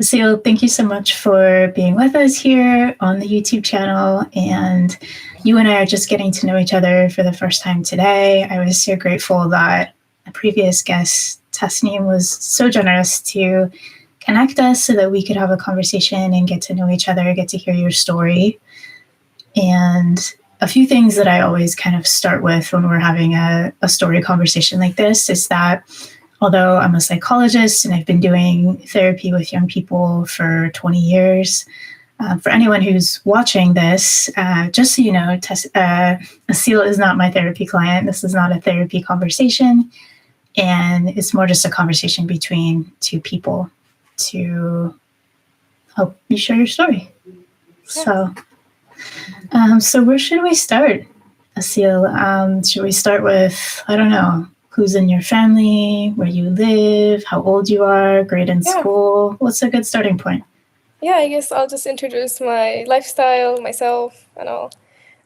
Aseel, thank you so much for being with us here on the YouTube channel. And you and I are just getting to know each other for the first time today. I was so grateful that a previous guest, Tasneem, was so generous to connect us so that we could have a conversation and get to know each other, get to hear your story. And a few things that I always kind of start with when we're having a story conversation like this is that although I'm a psychologist and I've been doing therapy with young people for 20 years, for anyone who's watching this, just so you know, Aseel is not my therapy client. This is not a therapy conversation. And it's more just a conversation between two people to help you share your story. So where should we start, Aseel? Should we start with, I don't know, who's in your family, where you live, how old you are, grade in school? What's a good starting point? Yeah, I guess I'll just introduce my lifestyle, myself, and all.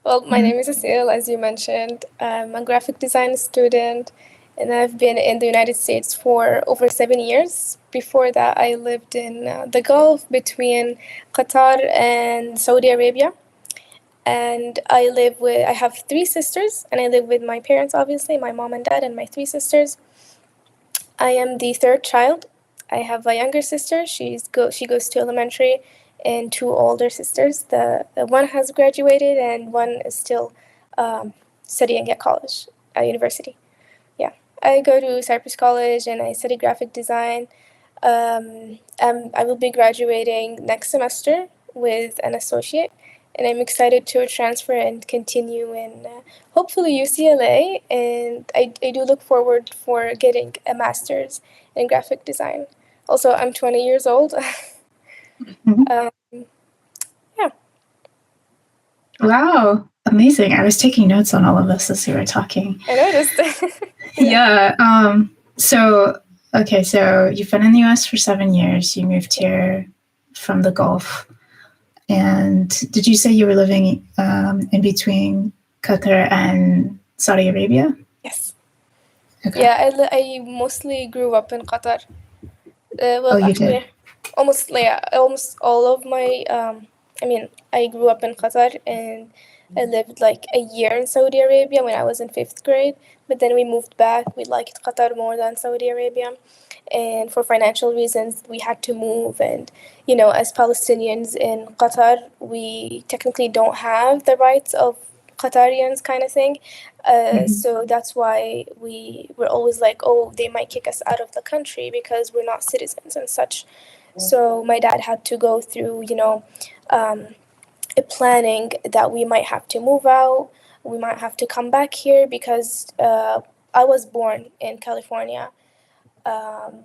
Well, my name is Aseel, as you mentioned. I'm a graphic design student, and I've been in the United States for over 7 years. Before that, I lived in the Gulf between Qatar and Saudi Arabia. And I have 3 sisters, and I live with my parents, obviously, my mom and dad, and my 3 sisters. I am the 3rd child. I have a younger sister. She goes to elementary, and 2 older sisters. The one has graduated, and one is still studying at college, at university. Yeah, I go to Cypress College, and I study graphic design. I will be graduating next semester with an associate. And I'm excited to transfer and continue in hopefully UCLA. And I do look forward for getting a master's in graphic design. Also, I'm 20 years old. Yeah. Wow, amazing. I was taking notes on all of this as you were talking. I noticed. Yeah. So you've been in the US for 7 years. You moved here from the Gulf. And did you say you were living in between Qatar and Saudi Arabia? Yes. Okay. Yeah, I mostly grew up in Qatar. You did? Almost all of my, I grew up in Qatar, and I lived like a year in Saudi Arabia when I was in 5th grade. But then we moved back. We liked Qatar more than Saudi Arabia. And for financial reasons, we had to move. And, as Palestinians in Qatar, we technically don't have the rights of Qatarians kind of thing. So that's why we were always like, oh, they might kick us out of the country because we're not citizens and such. So my dad had to go through, a planning that we might have to move out. We might have to come back here because I was born in California.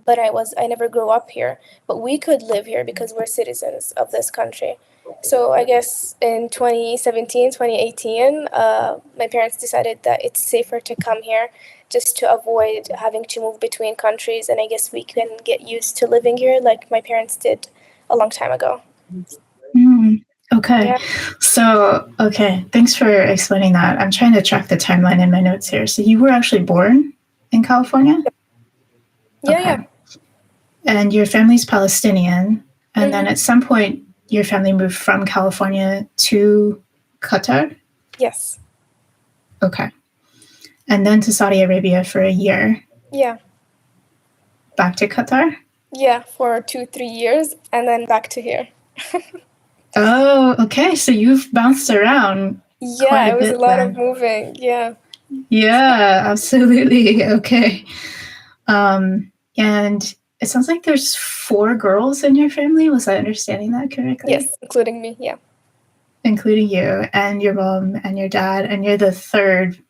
But I never grew up here. But we could live here because we're citizens of this country. So I guess in 2017, 2018, my parents decided that it's safer to come here just to avoid having to move between countries. And I guess we can get used to living here like my parents did a long time ago. Okay. Yeah. So, thanks for explaining that. I'm trying to track the timeline in my notes here. So you were actually born in California? Yeah. And your family's Palestinian. And then at some point, your family moved from California to Qatar? Yes. Okay. And then to Saudi Arabia for a year? Yeah. Back to Qatar? Yeah, for 2-3 years, and then back to here. Oh, okay. So you've bounced around. Yeah, it was a lot of moving. Yeah. Yeah, absolutely. Okay. And it sounds like there's 4 girls in your family. Was I understanding that correctly? Yes, including me. Yeah. Including you and your mom and your dad, and you're the third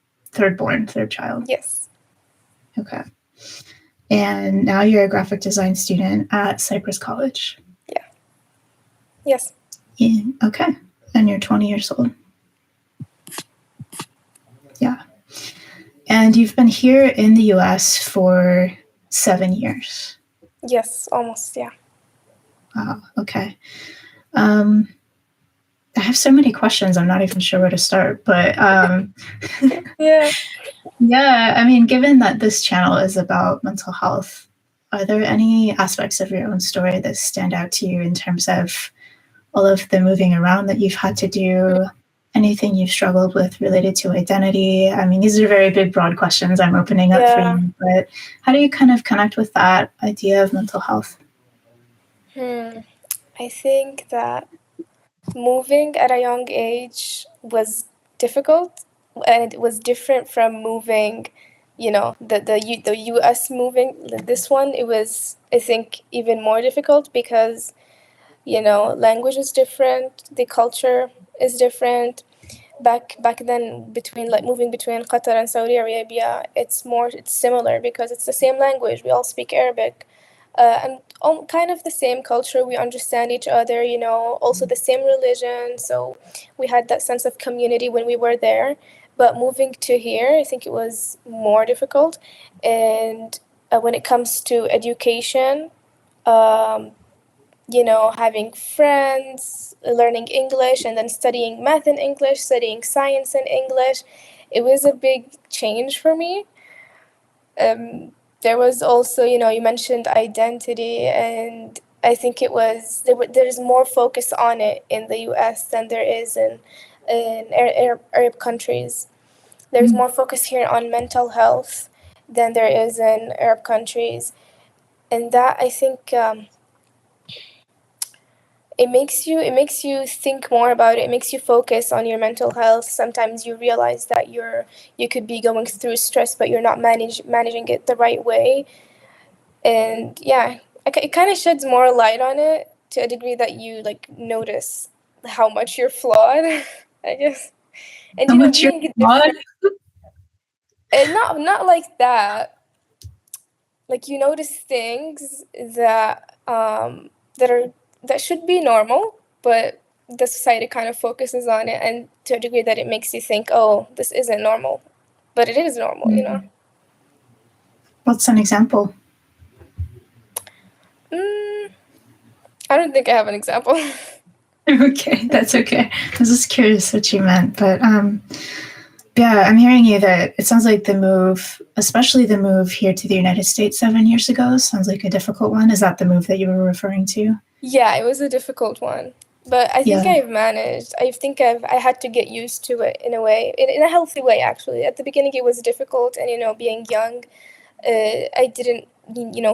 child. Yes. Okay. And now you're a graphic design student at Cypress College. Yeah. Yes. Yeah. Okay. And you're 20 years old. Yeah. And you've been here in the US for 7 years. Yes, almost, yeah. Wow, okay. I have so many questions, I'm not even sure where to start, but yeah. Yeah, I mean, given that this channel is about mental health, are there any aspects of your own story that stand out to you in terms of all of the moving around that you've had to do? Anything you've struggled with related to identity? I mean, these are very big, broad questions I'm opening up for you, but how do you kind of connect with that idea of mental health? I think that moving at a young age was difficult, and it was different from moving, the US moving. This one, it was, I think, even more difficult because, language is different, the culture is different. Back then, moving between Qatar and Saudi Arabia, it's similar because it's the same language. We all speak Arabic, and kind of the same culture. We understand each other. Also the same religion. So we had that sense of community when we were there. But moving to here, I think it was more difficult. And when it comes to education, having friends, learning English, and then studying math in English, studying science in English, it was a big change for me. There was also, you mentioned identity, and I think there's more focus on it in the US than there is in Arab countries. There's more focus here on mental health than there is in Arab countries. And that, I think, it makes you think more about it. It makes you focus on your mental health. Sometimes you realize that you could be going through stress, but you're not managing it the right way. And yeah, it kind of sheds more light on it to a degree that you notice how much you're flawed, I guess. And How much you're flawed? And not like that. You notice things that that should be normal, but the society kind of focuses on it, and to a degree that it makes you think, oh, this isn't normal. But it is normal, What's an example? I don't think I have an example. Okay, that's okay. I was just curious what you meant, but yeah, I'm hearing you that it sounds like the move, especially the move here to the United States 7 years ago, sounds like a difficult one. Is that the move that you were referring to? Yeah, it was a difficult one, but I think I've managed. I think I had to get used to it in a way, in a healthy way, actually. At the beginning, it was difficult, and being young, I didn't,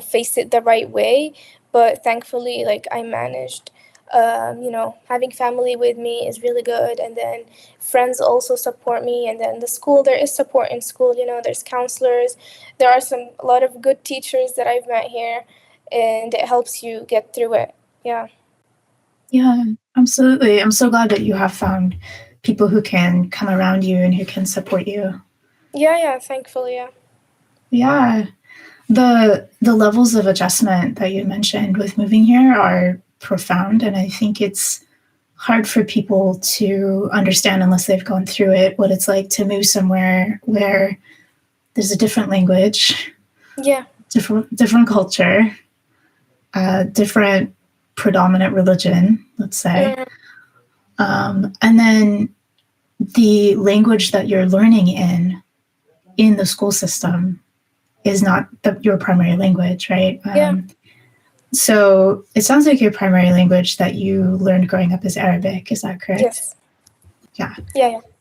face it the right way, but thankfully, I managed. Having family with me is really good, and then friends also support me, and then the school, there is support in school. There's counselors, there are a lot of good teachers that I've met here, and it helps you get through it. Yeah, absolutely. I'm so glad that you have found people who can come around you and who can support you. Yeah, thankfully, yeah. Yeah. The levels of adjustment that you mentioned with moving here are profound, and I think it's hard for people to understand unless they've gone through it, what it's like to move somewhere where there's a different language, different culture, different predominant religion, let's say, and then the language that you're learning in the school system is not your primary language, right? So it sounds like your primary language that you learned growing up is Arabic. Is that correct? Yes. Yeah.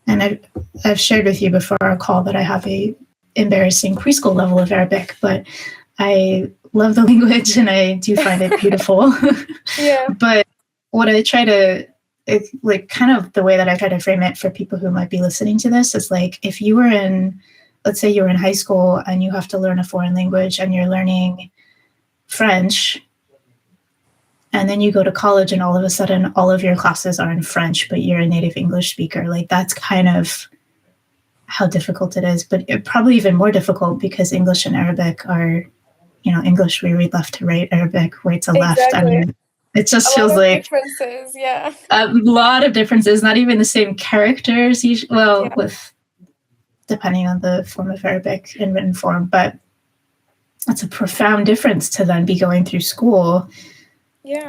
And I've shared with you before our call that I have a embarrassing preschool level of Arabic, but I love the language and I do find it beautiful. Yeah. But what I try to, kind of the way that I try to frame it for people who might be listening to this is if you were let's say you were in high school and you have to learn a foreign language and you're learning French, and then you go to college and all of a sudden all of your classes are in French, but you're a native English speaker. That's kind of how difficult it is, but probably even more difficult because English and Arabic are, English we read left to right, Arabic right to left. Exactly. I mean, it just feels like differences, yeah. A lot of differences, not even the same characters, with depending on the form of Arabic in written form, but that's a profound difference to then be going through school. Yeah.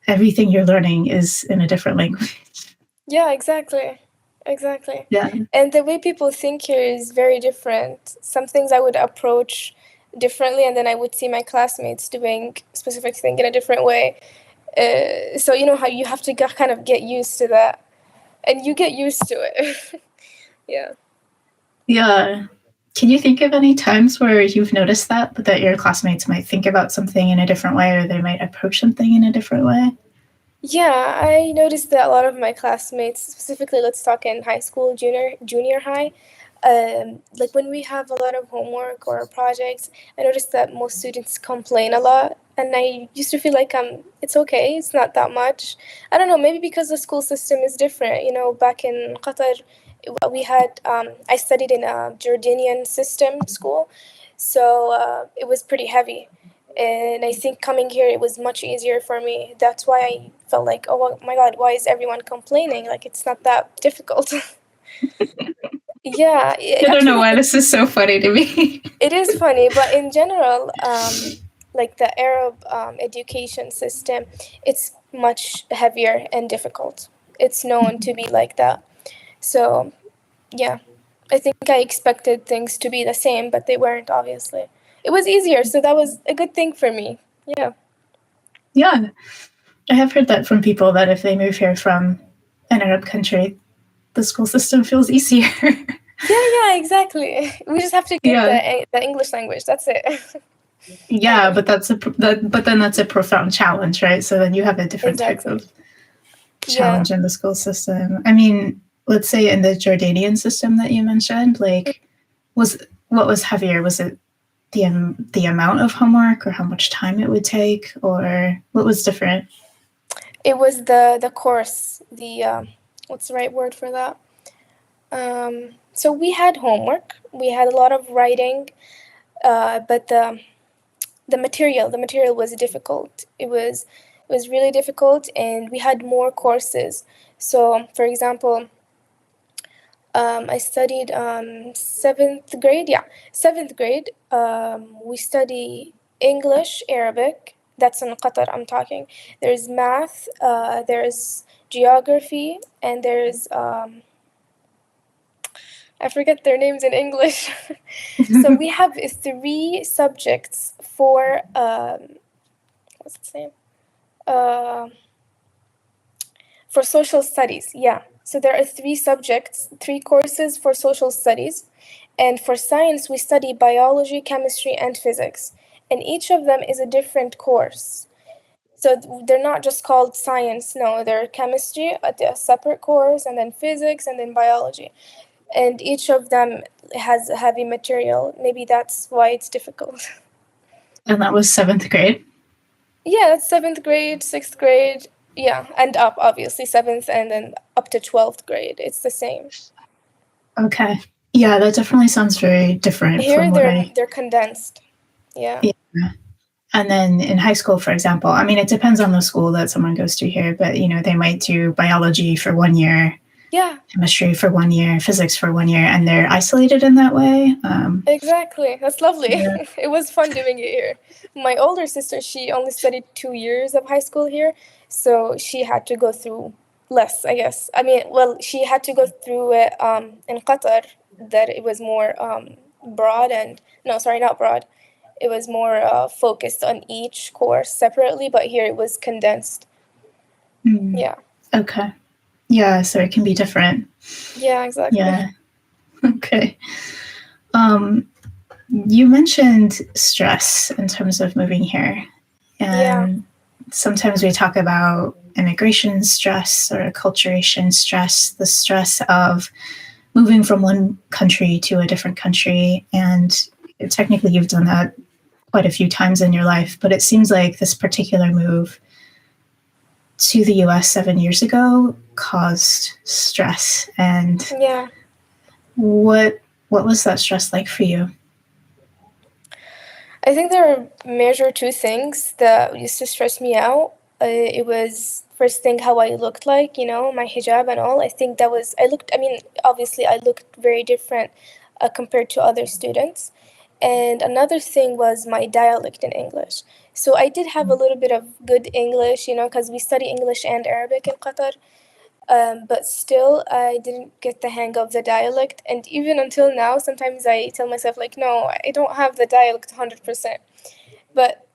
Everything you're learning is in a different language. Yeah, exactly. Yeah. And the way people think here is very different. Some things I would approach differently, and then I would see my classmates doing specific thing in a different way. So you know how you have to kind of get used to that, and you get used to it. Yeah. Yeah. Can you think of any times where you've noticed that your classmates might think about something in a different way, or they might approach something in a different way? Yeah, I noticed that a lot of my classmates, specifically, let's talk in high school, junior high, like when we have a lot of homework or projects, I noticed that most students complain a lot, and I used to feel like it's okay, it's not that much. I don't know, maybe because the school system is different. You know, back in Qatar, we had I studied in a Jordanian system school, so it was pretty heavy. And I think coming here, it was much easier for me. That's why I felt like, oh my God, why is everyone complaining? Like, it's not that difficult. Yeah, I don't know actually, why this is so funny to me. it is funny, but in general, like the Arab education system, it's much heavier and difficult. It's known to be like that. So, yeah, I think I expected things to be the same, but they weren't, obviously. It was easier, so that was a good thing for me. Yeah. Yeah. I have heard that from people that if they move here from an Arab country, the school system feels easier. Yeah, exactly. We just have to get Yeah. the English language. That's it. Yeah, but then that's a profound challenge, right? So then you have a different type Exactly. of Yeah. challenge in the school system. I mean, let's say in the Jordanian system that you mentioned, like what was heavier? Was it the amount of homework or how much time it would take, or what was different? It was the course. The what's the right word for that? So we had homework. We had a lot of writing, but the material was difficult. It was really difficult, and we had more courses. So, for example, I studied seventh grade. Yeah, seventh grade. We study English, Arabic. That's in Qatar. I'm talking. There's math. There's geography, and there's I forget their names in English. So we have 3 subjects for what's its name? For social studies. Yeah. So there are 3 subjects, 3 courses for social studies. And for science, we study biology, chemistry, and physics. And each of them is a different course. So they're not just called science, no, they're chemistry, a separate course, and then physics, and then biology. And each of them has heavy material. Maybe that's why it's difficult. And that was seventh grade? Yeah, that's 7th grade, 6th grade. Yeah, and up, obviously, 7th and then up to 12th grade. It's the same. Okay. Yeah, that definitely sounds very different Here, from what I. they're condensed. Yeah. Yeah. And then in high school, for example, I mean, it depends on the school that someone goes to here, but they might do biology for 1 year, Yeah, chemistry for 1 year, physics for 1 year, and they're isolated in that way. exactly. That's lovely. Yeah. It was fun doing it here. My older sister, she only studied 2 years of high school here, so she had to go through less, I guess. I mean, well, she had to go through it in Qatar, that it was more broad and, no, sorry, not broad. It was more focused on each course separately, but here it was condensed. Mm. Yeah. Okay. Yeah, so it can be different. Yeah, exactly. Yeah. Okay. You mentioned stress in terms of moving here. And sometimes we talk about immigration stress or acculturation stress, the stress of moving from one country to a different country. And technically, you've done that quite a few times in your life, but it seems like this particular move to the US 7 years ago caused stress. And Yeah. what was that stress like for you? I think there are major 2 things that used to stress me out. It was first thing how I looked like, my hijab and all. I think obviously I looked very different compared to other students. And another thing was my dialect in English. So I did have a little bit of good English, because we study English and Arabic in Qatar. But still, I didn't get the hang of the dialect. And even until now, sometimes I tell myself, like, no, I don't have the dialect 100%. But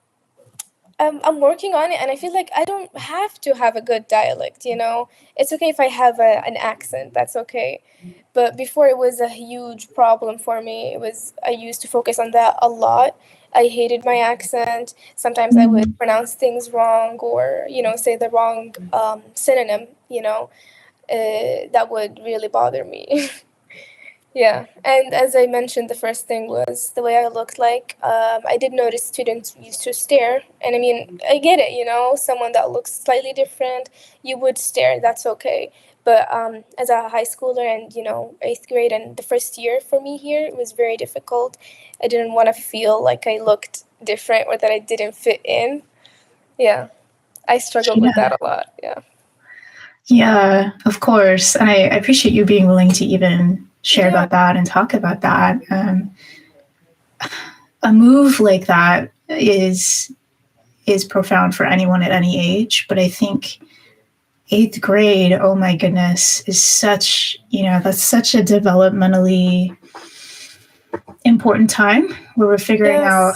I'm working on it, and I feel like I don't have to have a good dialect, you know? It's okay if I have an accent, that's okay. But before, it was a huge problem for me. I used to focus on that a lot. I hated my accent. Sometimes I would pronounce things wrong or, say the wrong synonym, that would really bother me. Yeah, and as I mentioned, the first thing was the way I looked like. I did notice students used to stare, and I mean, I get it, someone that looks slightly different, you would stare, that's okay. But as a high schooler and, 8th grade and the first year for me here, it was very difficult. I didn't want to feel like I looked different or that I didn't fit in. Yeah, I struggled with that a lot, yeah. Yeah, of course. And I appreciate you being willing to even share about that and talk about that. A move like that is profound for anyone at any age, but I think 8th grade, oh my goodness, is such, that's such a developmentally important time where we're figuring out,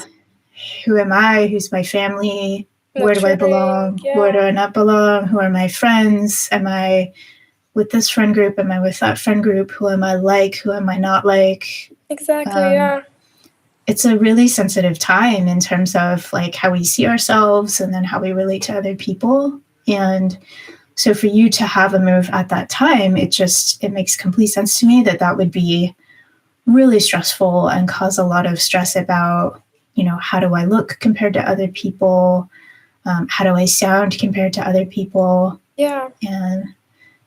who am I, who's my family, where do I belong, where do I not belong, who are my friends, am I with this friend group, am I with that friend group, who am I like, who am I not like. Exactly. It's a really sensitive time in terms of like how we see ourselves and then how we relate to other people. And so for you to have a move at that time, it makes complete sense to me that would be really stressful and cause a lot of stress about, how do I look compared to other people? How do I sound compared to other people? Yeah. And,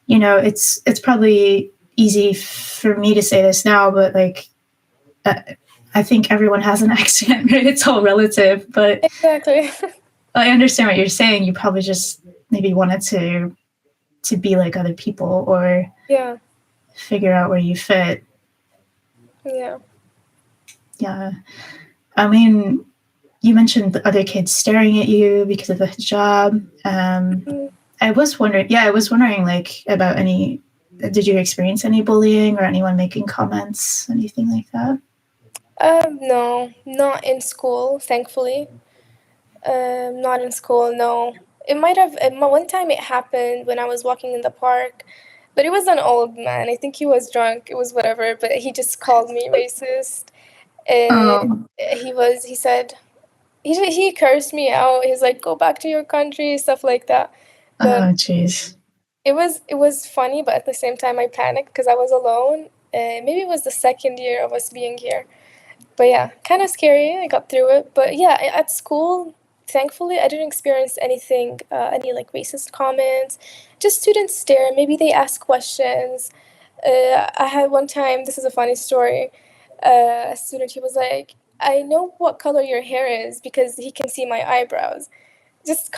it's probably easy for me to say this now, but like, I think everyone has an accent, right? It's all relative, but exactly. I understand what you're saying. You probably just maybe wanted to be like other people or figure out where you fit. Yeah. Yeah. I mean, you mentioned the other kids staring at you because of the hijab. I was wondering like about did you experience any bullying or anyone making comments, anything like that? No, not in school, thankfully. Not in school, no. It might have, one time it happened when I was walking in the park, but it was an old man. I think he was drunk, it was whatever, but he just called me racist. And he said, he cursed me out. He's like, go back to your country, stuff like that. But jeez. It was funny, but at the same time I panicked because I was alone. Maybe it was the second year of us being here. But yeah, kind of scary. I got through it. But yeah, at school, thankfully, I didn't experience anything, any like racist comments. Just students stare. Maybe they ask questions. I had one time, this is a funny story, a student, he was like, I know what color your hair is because he can see my eyebrows. Just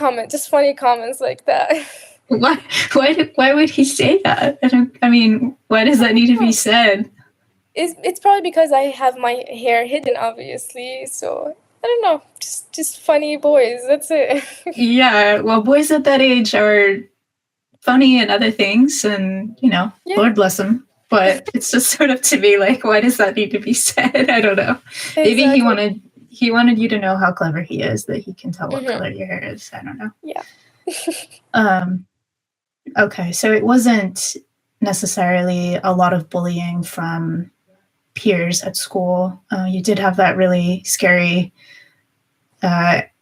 funny comments like that. Why would he say that? Why does that need to be said? It's probably because I have my hair hidden, obviously. So I don't know, just funny boys. That's it. Yeah, well, boys at that age are funny and other things, and Lord bless them. But it's just sort of to me like, why does that need to be said? I don't know. Exactly. Maybe he wanted you to know how clever he is, that he can tell what color your hair is. I don't know. Yeah. Okay, so it wasn't necessarily a lot of bullying from peers at school. You did have that really scary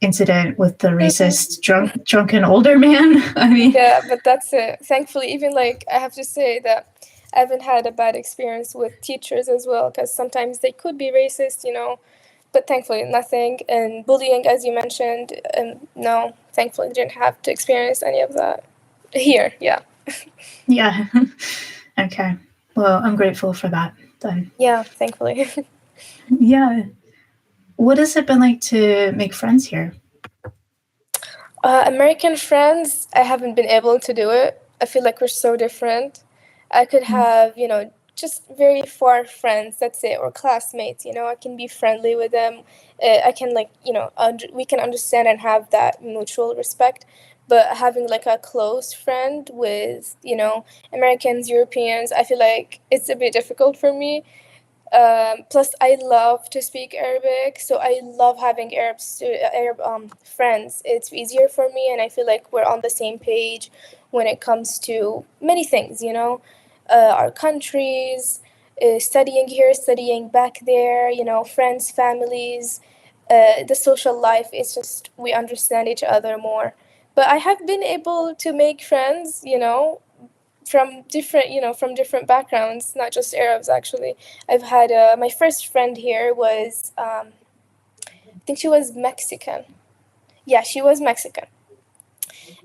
incident with the racist drunken older man. Yeah, but that's it. Thankfully, even like I have to say that I haven't had a bad experience with teachers as well, because sometimes they could be racist, but thankfully nothing. And bullying, as you mentioned, no, thankfully didn't have to experience any of that here. Yeah. Yeah. Okay. Well, I'm grateful for that then. Yeah, thankfully. Yeah. What has it been like to make friends here? American friends, I haven't been able to do it. I feel like we're so different. I could have, just very far friends, that's it, or classmates, I can be friendly with them. I can we can understand and have that mutual respect. but having like a close friend with, Americans, Europeans, I feel like it's a bit difficult for me. Plus, I love to speak Arabic, so I love having Arab friends. It's easier for me, and I feel like we're on the same page when it comes to many things, our countries, studying here, studying back there, friends, families, the social life. It's just we understand each other more. But I have been able to make friends, from different backgrounds, not just Arabs. Actually, I've had my first friend here was I think she was Mexican. Yeah, she was Mexican,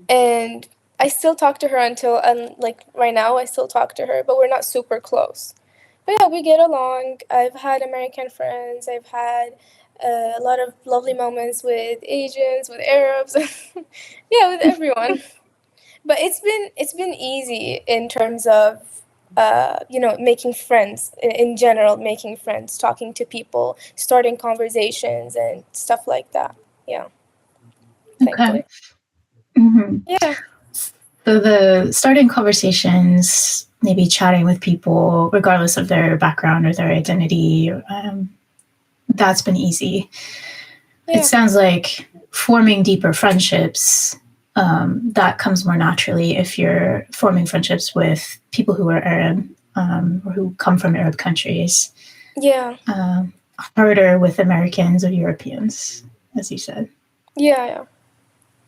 and I still talk to her until like right now. I still talk to her, but we're not super close. But yeah, we get along. I've had American friends. I've had a lot of lovely moments with Asians, with Arabs, yeah, with everyone. But it's been easy in terms of making friends in general, making friends, talking to people, starting conversations and stuff like that. Yeah, Okay. thankfully. Hmm. Yeah, So the starting conversations, maybe chatting with people, regardless of their background or their identity, that's been easy. It yeah, sounds like forming deeper friendships, that comes more naturally if you're forming friendships with people who are Arab, or who come from Arab countries. yeah, Harder with Americans or Europeans, as you said. yeah, yeah.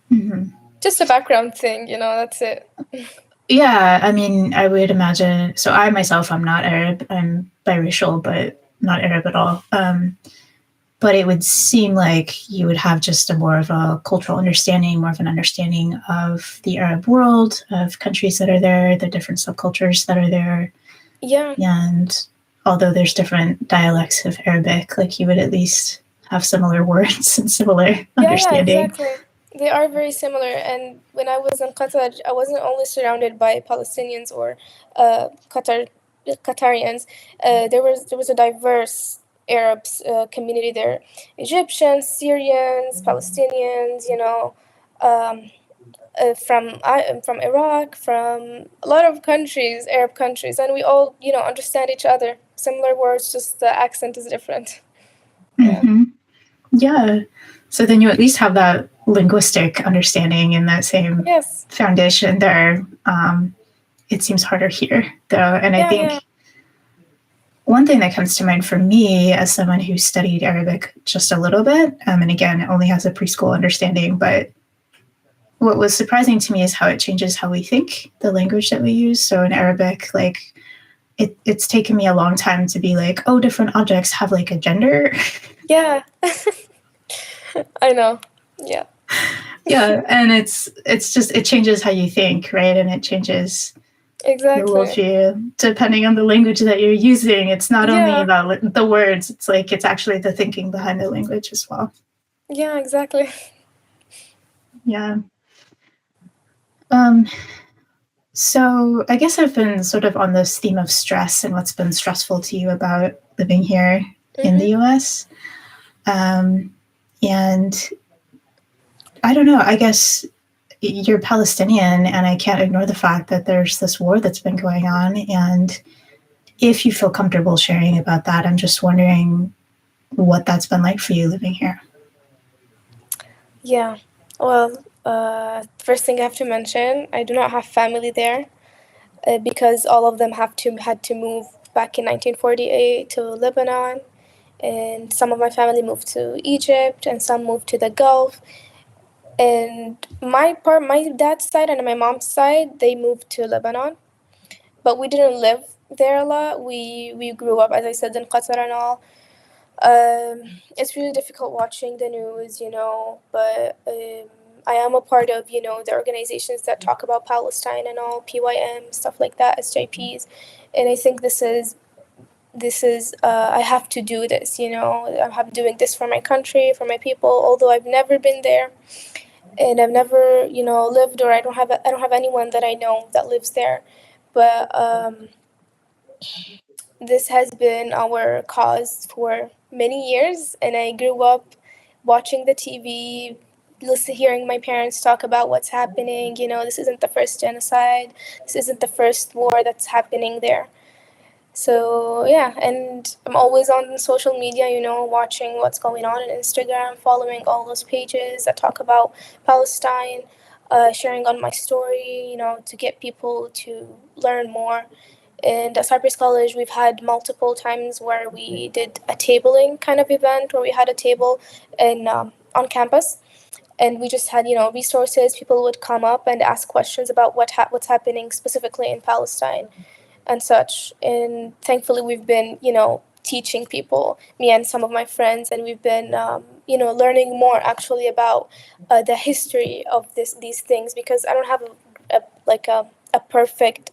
Hmm. Just a background thing, that's it. Yeah, I mean, I would imagine. So I myself, I'm not Arab. I'm biracial, but not Arab at all. But it would seem like you would have just a more of a cultural understanding, more of an understanding of the Arab world, of countries that are there, the different subcultures that are there. Yeah, And although there's different dialects of Arabic, like you would at least have similar words and similar yeah, understanding. exactly. They are very similar. And when I was in Qatar, I wasn't only surrounded by Palestinians or Qatarians. There was a diverse Arabs community there: Egyptians, Syrians, Palestinians. Um, from Iraq, from a lot of countries, Arab countries, and we all understand each other. Similar words, just the accent is different. Yeah. Mm-hmm. Yeah. So then you at least have that linguistic understanding in that same Yes. foundation there. It seems harder here, though. And I Yeah. Yeah. think one thing that comes to mind for me as someone who studied Arabic just a little bit, and again, it only has a preschool understanding, but what was surprising to me is how it changes how we think, the language that we use. So in Arabic, like it's taken me a long time to be like, oh, different objects have like a gender. Yeah. I know. Yeah. Yeah, and it's just it changes how you think, right? And it changes your Exactly. worldview depending on the language that you're using. It's not only Yeah. about the words; it's like it's actually the thinking behind the language as well. Yeah. Exactly. Yeah. Um, so I guess I've been sort of on this theme of stress and what's been stressful to you about living here in the Mm-hmm. U.S. And I don't know. I guess you're Palestinian, and I can't ignore the fact that there's this war that's been going on. And if you feel comfortable sharing about that, I'm just wondering what that's been like for you living here. Yeah. Well, first thing I have to mention, I do not have family there, because all of them had to move back in 1948 to Lebanon, and some of my family moved to Egypt, and some moved to the Gulf. And my dad's side and my mom's side, they moved to Lebanon, but we didn't live there a lot. We grew up, as I said, in Qatar and all. It's really difficult watching the news, but I am a part of, the organizations that talk about Palestine and all, PYM, stuff like that, SJPs, and I think this is I have to do this, I'm doing this for my country, for my people, although I've never been there, and I've never, lived, or I don't have anyone that I know that lives there, but this has been our cause for many years, and I grew up watching the TV, hearing my parents talk about what's happening. This isn't the first genocide. This isn't the first war that's happening there. So yeah, and I'm always on social media, watching what's going on Instagram, following all those pages that talk about Palestine, sharing on my story, to get people to learn more. And at Cypress College, we've had multiple times where we did a tabling kind of event, where we had a table on campus, and we just had resources. People would come up and ask questions about what's happening specifically in Palestine and such. And thankfully, we've been teaching people, me and some of my friends, and we've been learning more actually about the history of these things, because I don't have a perfect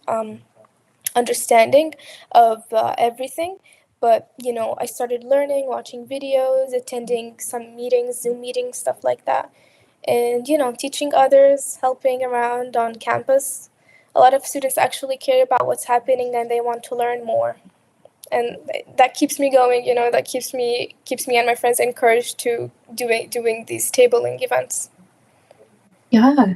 understanding of everything. But I started learning, watching videos, attending some meetings, Zoom meetings, stuff like that, and teaching others, helping around on campus. A lot of students actually care about what's happening and they want to learn more, and that keeps me going. That keeps me and my friends encouraged to doing these tabling events. Yeah.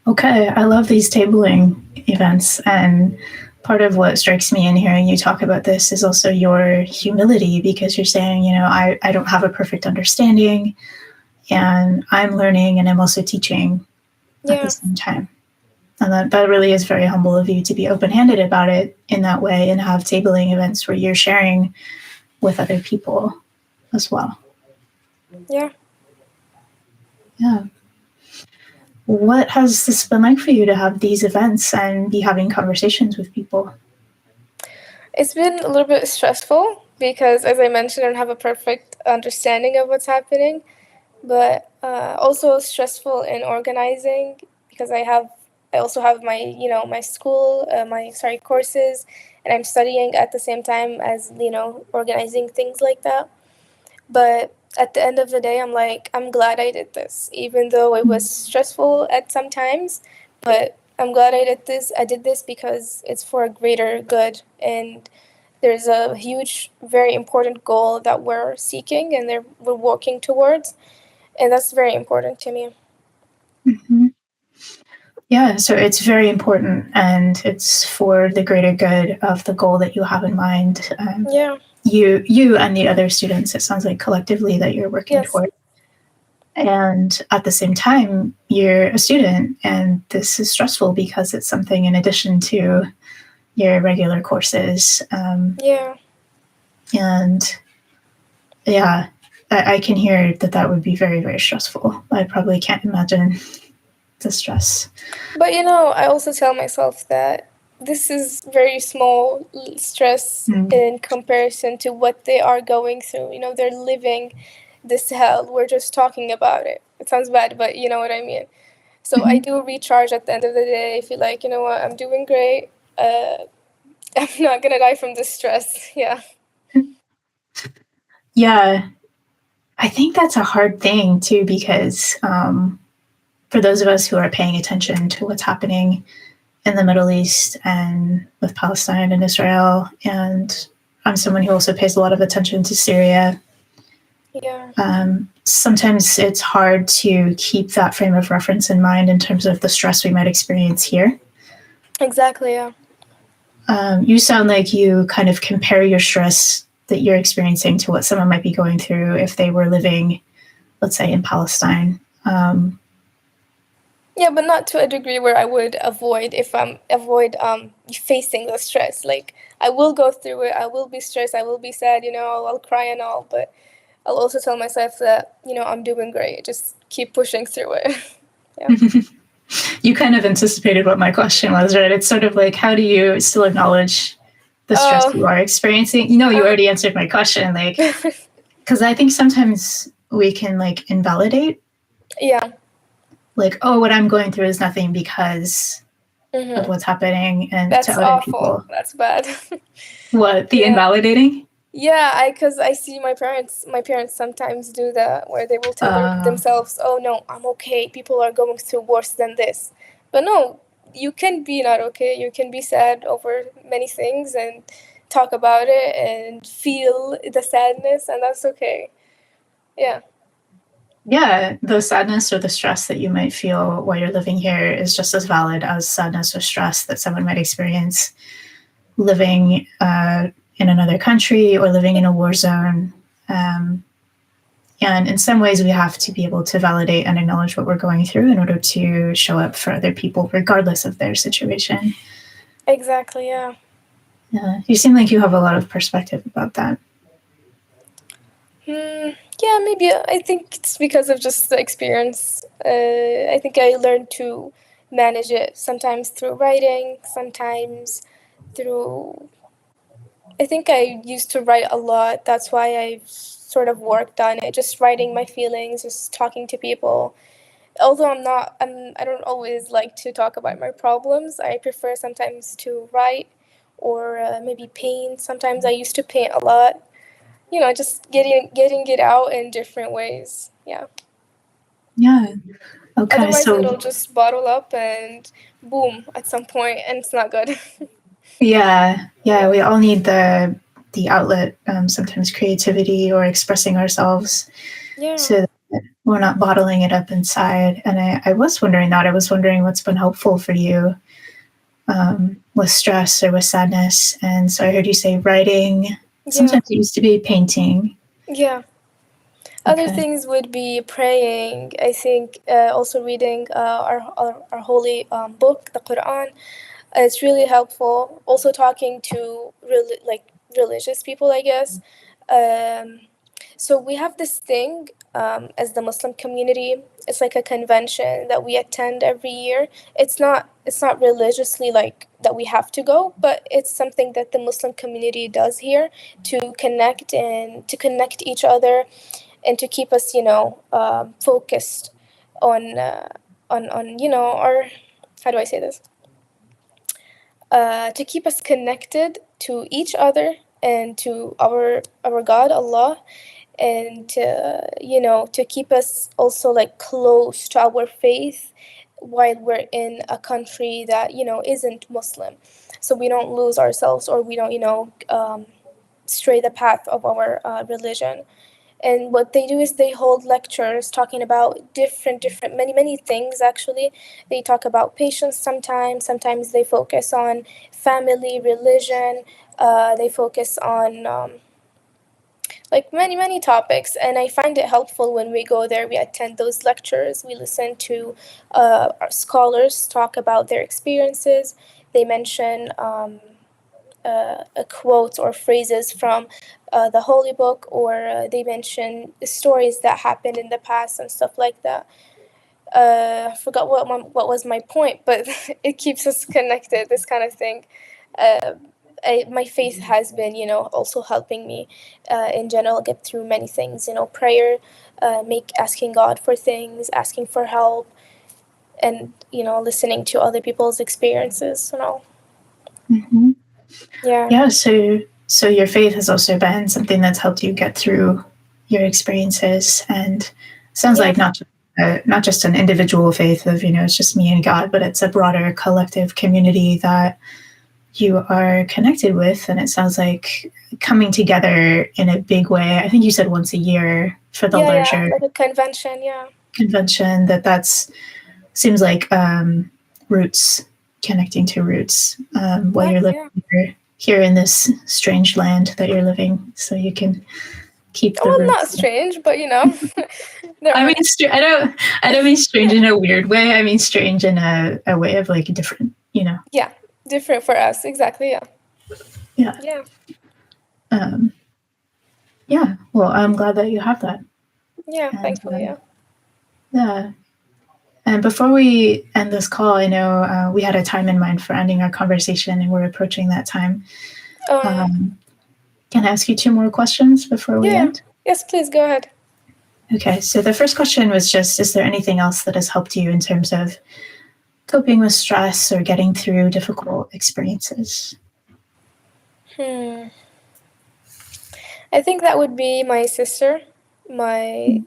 Okay. I love these tabling events, and part of what strikes me in hearing you talk about this is also your humility, because you're saying, I don't have a perfect understanding, and I'm learning and I'm also teaching at the same time. And that really is very humble of you to be open-handed about it in that way, and have tabling events where you're sharing with other people as well. Yeah. Yeah. What has this been like for you to have these events and be having conversations with people? It's been a little bit stressful because, as I mentioned, I don't have a perfect understanding of what's happening, but also stressful in organizing, because I also have my my school, courses, and I'm studying at the same time as organizing things like that. But at the end of the day, I'm glad I did this, even though it was stressful at some times. But I'm glad I did this. I did this because it's for a greater good, and there's a huge, very important goal that we're seeking and we're working towards, and that's very important to me. Mm-hmm. Yeah, so it's very important, and it's for the greater good of the goal that you have in mind. Yeah. You and the other students, it sounds like collectively that you're working toward. And at the same time, you're a student, and this is stressful because it's something in addition to your regular courses. Yeah. And yeah, I can hear that would be very, very stressful. I probably can't imagine the stress. But I also tell myself that this is very small stress in comparison to what they are going through. They're living this hell. We're just talking about it. It sounds bad, but you know what I mean. So I do recharge at the end of the day. I feel like, what, I'm doing great. I'm not gonna die from this stress. Yeah. Yeah, I think that's a hard thing too, because for those of us who are paying attention to what's happening in the Middle East and with Palestine and Israel, and I'm someone who also pays a lot of attention to Syria. Yeah. Sometimes it's hard to keep that frame of reference in mind in terms of the stress we might experience here. Exactly, yeah. You sound like you kind of compare your stress that you're experiencing to what someone might be going through if they were living, let's say, in Palestine. Yeah, but not to a degree where I would avoid facing the stress. Like, I will go through it. I will be stressed. I will be sad. I'll cry and all. But I'll also tell myself that I'm doing great. Just keep pushing through it. Yeah. You kind of anticipated what my question was, right? It's sort of like, how do you still acknowledge the stress you are experiencing? You already answered my question, like, because I think sometimes we can like invalidate. Yeah. Like, oh, what I'm going through is nothing because of what's happening, and that's to other awful. people. That's bad. What, the invalidating? Yeah, because I see my parents sometimes do that, where they will tell themselves, oh no, I'm okay, people are going through worse than this. But no, you can be not okay. You can be sad over many things and talk about it and feel the sadness, and that's okay. Yeah. Yeah, the sadness or the stress that you might feel while you're living here is just as valid as sadness or stress that someone might experience living in another country or living in a war zone. And in some ways, we have to be able to validate and acknowledge what we're going through in order to show up for other people, regardless of their situation. Exactly, yeah. You seem like you have a lot of perspective about that. Yeah, maybe. I think it's because of just the experience. I think I learned to manage it sometimes through writing, sometimes through. I think I used to write a lot. That's why I've sort of worked on it, just writing my feelings, just talking to people. Although I don't always like to talk about my problems. I prefer sometimes to write or maybe paint. Sometimes I used to paint a lot. Just getting it out in different ways. Yeah. Yeah. Okay. Otherwise, So it'll just bottle up and boom at some point, and it's not good. yeah, we all need the outlet. Sometimes creativity or expressing ourselves, Yeah. so that we're not bottling it up inside. And I was wondering that. I was wondering what's been helpful for you with stress or with sadness. And so I heard you say writing. Sometimes it used to be painting. Yeah. Other things would be praying. I think also reading our holy book, the Quran. It's really helpful. Also talking to religious people, I guess. So we have this thing as the Muslim community. It's like a convention that we attend every year. It's not religiously like that we have to go, but it's something that the Muslim community does here to connect each other and to keep us, focused on our, how do I say this? To keep us connected to each other and to our God, Allah, and to keep us also like close to our faith while we're in a country that isn't Muslim, so we don't lose ourselves or we don't stray the path of our religion. And what they do is they hold lectures talking about different many things. Actually, they talk about patience sometimes they focus on family, religion, they focus on like many topics, and I find it helpful when we go there. We attend those lectures, we listen to our scholars talk about their experiences. They mention quotes or phrases from the holy book, or they mention stories that happened in the past and stuff like that. I forgot what was my point, but it keeps us connected, this kind of thing. My faith has been, also helping me in general get through many things. Prayer, asking God for things, asking for help, and listening to other people's experiences and all. Mm-hmm. Yeah. So your faith has also been something that's helped you get through your experiences, and sounds like not just an individual faith of it's just me and God, but it's a broader collective community that you are connected with. And it sounds like coming together in a big way. I think you said once a year for the larger like a convention. Convention. That's seems like roots, connecting to roots while you're living here in this strange land that you're living, so you can keep the roots. Not strange, but I mean, I don't mean strange in a weird way. I mean strange in a way of like different, Yeah, different for us, exactly. Yeah. Yeah. Well, I'm glad that you have that. Yeah, thankfully. Yeah. And before we end this call, I know we had a time in mind for ending our conversation, and we're approaching that time. Can I ask you 2 more questions before we end? Yes, please go ahead. Okay, so the first question was just, is there anything else that has helped you in terms of coping with stress or getting through difficult experiences? I think that would be my sister, my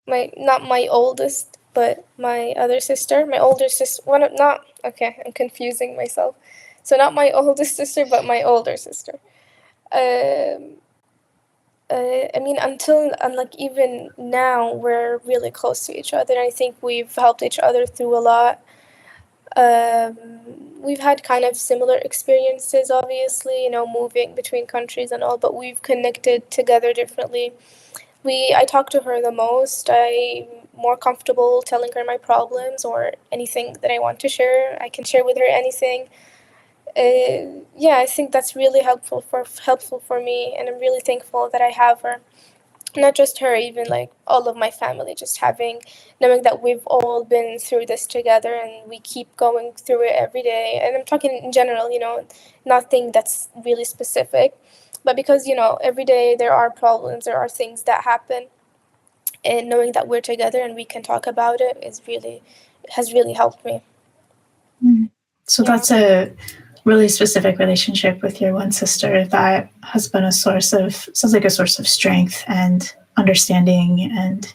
not my oldest, but my other sister, my older sister. I'm confusing myself. So not my oldest sister, but my older sister. I mean, like even now, we're really close to each other. I think we've helped each other through a lot. We've had kind of similar experiences, obviously, moving between countries and all, but we've connected together differently. I talk to her the most. I'm more comfortable telling her my problems or anything that I want to share. I can share with her anything. I think that's really helpful for me, and I'm really thankful that I have her. Not just her, even like all of my family, just knowing that we've all been through this together and we keep going through it every day. And I'm talking in general, nothing that's really specific, but because, every day there are problems, there are things that happen, and knowing that we're together and we can talk about it has really helped me. So that's a really specific relationship with your one sister that has been sounds like a source of strength and understanding and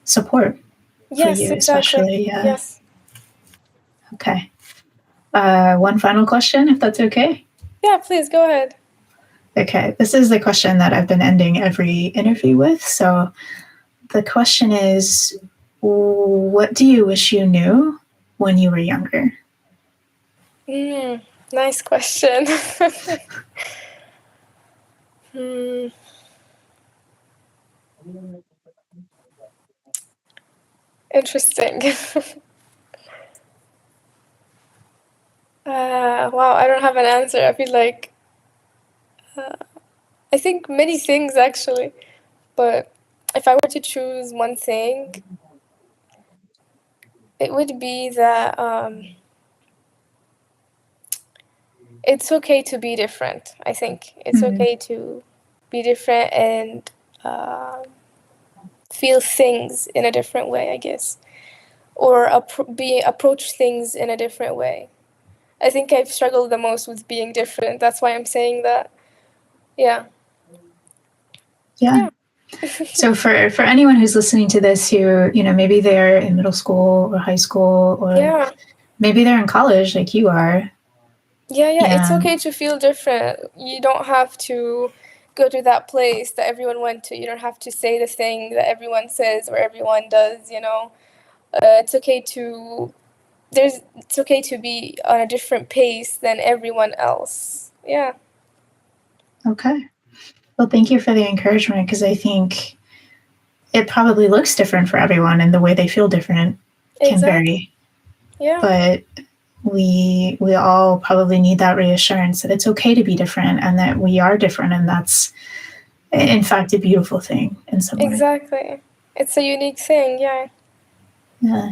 support for you, exactly. especially. Yes. Okay. One final question, if that's okay. Yeah, please go ahead. Okay. This is the question that I've been ending every interview with. So the question is, what do you wish you knew when you were younger? Nice question. Interesting. Wow, I don't have an answer. I feel like I think many things actually, but if I were to choose one thing, it would be that it's okay to be different. I think it's okay to be different and feel things in a different way, I guess, or approach things in a different way. I think I've struggled the most with being different. That's why I'm saying that. Yeah. So for anyone who's listening to this who, maybe they're in middle school or high school, or maybe they're in college like you are. Yeah, it's okay to feel different. You don't have to go to that place that everyone went to. You don't have to say the thing that everyone says or everyone does, It's okay to be on a different pace than everyone else. Yeah. Okay. Well, thank you for the encouragement, because I think it probably looks different for everyone and the way they feel different can vary. Yeah. But we all probably need that reassurance that it's okay to be different and that we are different, and that's in fact a beautiful thing in some way. Exactly. It's a unique thing, yeah. Yeah.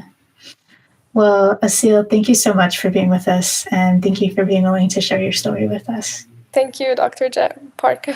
Well, Aseel, thank you so much for being with us, and thank you for being willing to share your story with us. Thank you, Dr. Parke.